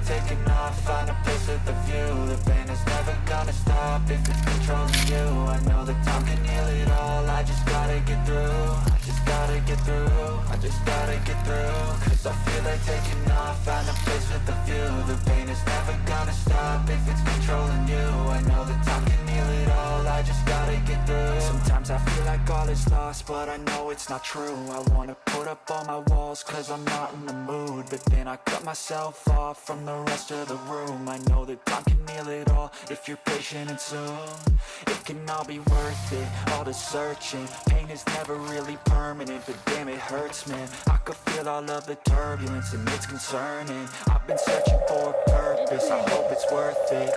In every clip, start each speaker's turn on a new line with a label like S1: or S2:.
S1: taking off, find a place with a view. The pain is never gonna stop if it's controlling you. I know that time can heal it all, I just gotta get through. I just gotta get through, I just gotta get through. Cause I feel like taking off, find a place with a view. The pain is never gonna stop if it's controlling you. I know that time can heal it all, I just gotta get through. Sometimes I feel like all is lost, but I know it's not true. I wanna put up all my walls cause I'm not in the mood, but then I cut myself off from the rest of the room. I know that time can heal it all if you're patient and soon it can all be worth it, all the searching. Pain is never really permanent, but damn it hurts, man. I could feel all of the turbulence and it's concerning. I've been searching for a purpose, I hope it's worth it.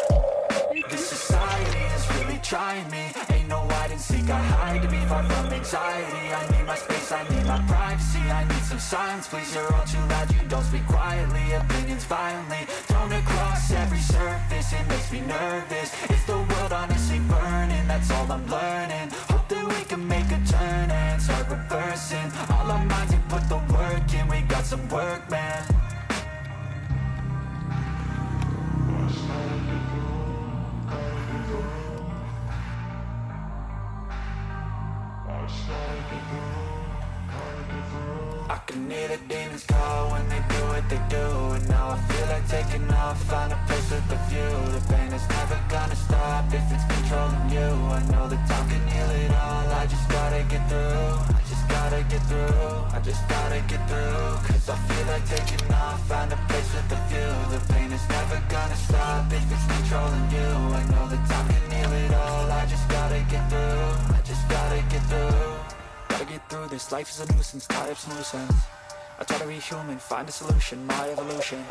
S1: This society is really trying me. Ain't no hide and seek, I hide to be far from anxiety. I need my space, I need my privacy. I need some silence, please, you're all too loud. You don't speak quietly, opinions violently thrown across every surface. It makes me nervous. Is the world honestly burning? That's all I'm learning. Hope that we can make a turn and start reversing all our minds and put the work in. We got some work, man. I can hear the demons call when they do what they do. And now I feel like taking off, find a place with a view. The pain is never gonna stop if it's controlling you. I know that time can heal it all, I just gotta get through. I just gotta get through, I just gotta get through. Cause I feel like taking off, find a place with a view. The pain is never gonna stop if it's controlling you. I know that time can heal it all, I just gotta get through. I just gotta get through. Gotta get through this, life is a nuisance, tie up some loose ends. I try to be human, find a solution, my evolution.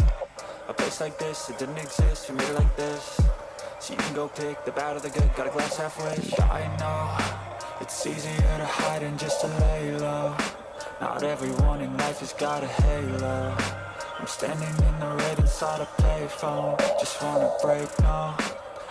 S1: A place like this, it didn't exist, we made it like this. So you can go pick the bad or the good, got a glass halfway. I know, it's easier to hide than just to lay low. Not everyone in life has got a halo. I'm standing in the red inside a payphone. Just wanna break, no,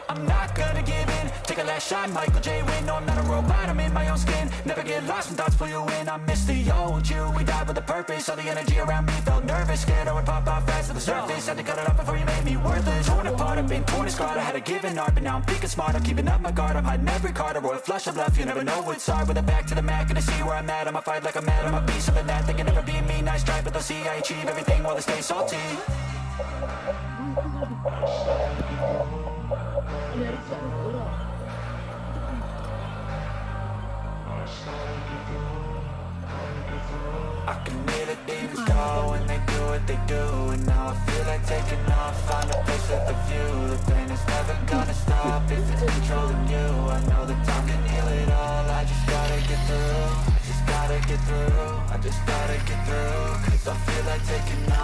S1: I'm not gonna give in. Take a last shot, Michael J. Win. No, I'm not a robot, I'm in my own skin. Never get lost when thoughts pull you in. I miss the old you, we died with a purpose. All the energy around me felt nervous. Scared I would pop off fast to the surface. Had to cut it off before you made me worthless. Torn apart, I've been torn and scarred. I had a given art, but now I'm thinking smart. I'm keeping up my guard, I'm hiding every card. A royal flush of love, you never know what's hard. With a back to the mat, gonna see where I'm at. I'ma fight like I'm mad, I'ma be something that they can never be me. Nice try, but they'll see I achieve everything while they stay salty. I can hear the demons call when they do what they do. And now I feel like taking off, find a place with a view. The pain is never gonna stop if it's controlling you. I know that time can heal it all, I just gotta get through. I just gotta get through, I just gotta get through. Cause I feel like taking off.